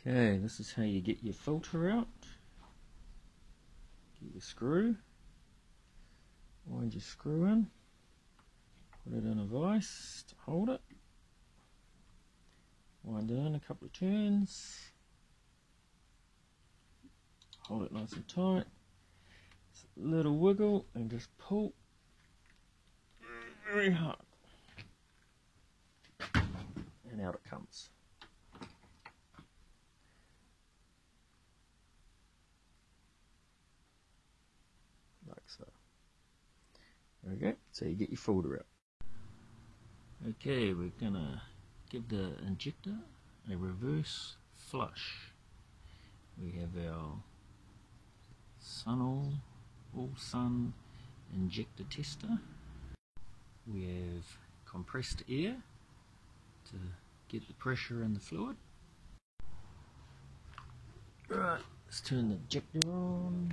Okay, this is how you get your filter out. Get your screw, wind your screw in, put it in a vise to hold it, wind it in a couple of turns, hold it nice and tight, just a little wiggle and just pull very hard, and out it comes. Like so. There we go, so you get your folder out. Okay, we're gonna give the injector a reverse flush. We have our all sun injector tester. We have compressed air to get the pressure in the fluid. Right, let's turn the injector on.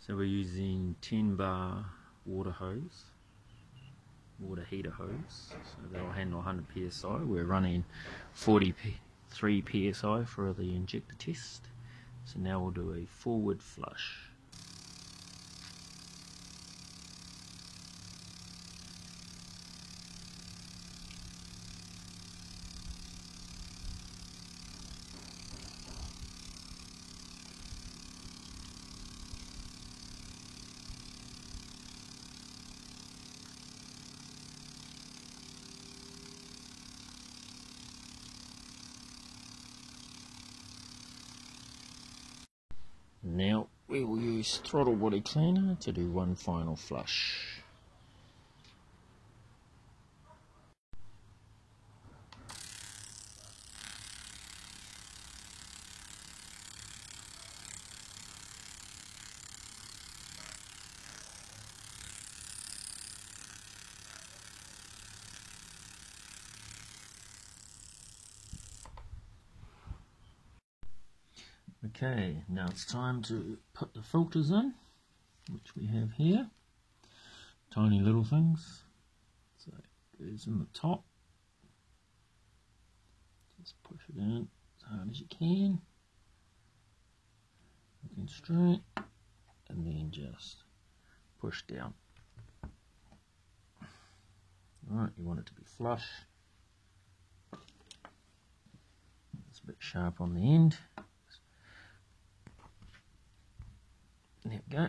So we're using 10 bar water heater hose, so they'll handle 100 psi. We're running 43 psi for the injector test. So now we'll do a forward flush. Now we will use throttle body cleaner to do one final flush. Okay, now it's time to put the filters in, which we have here. Tiny little things. So it goes in the top. Just push it in as hard as you can. Looking straight. And then just push down. Alright, you want it to be flush. It's a bit sharp on the end. There we go,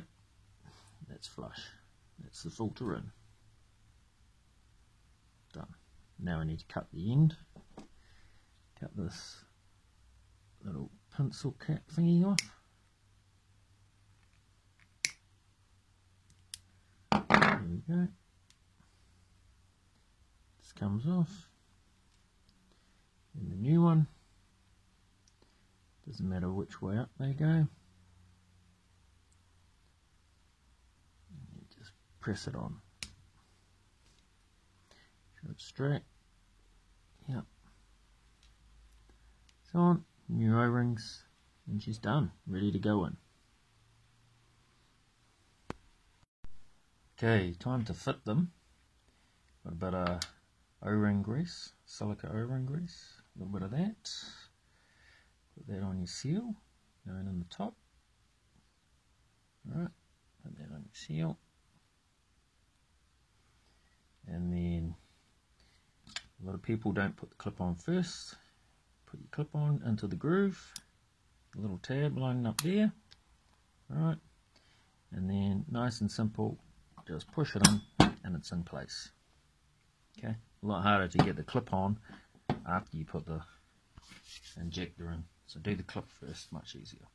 that's flush, that's the filter in. Done. Now I need to cut the end, cut this little pencil cap thingy off. There we go, this comes off, and the new one, doesn't matter which way up they go. Press it on. Show it straight. Yep. It's on. New O-rings. And she's done. Ready to go in. Okay, time to fit them. Got a bit of O-ring grease. Silica O-ring grease. A little bit of that. Put that on your seal. Going in the top. Alright. Put that on your seal. And then a lot of people don't put the clip on first. Put your clip on into the groove, a little tab lining up there, alright, and then nice and simple, just push it on and it's in place. Okay, a lot harder to get the clip on after you put the injector in, so do the clip first, much easier.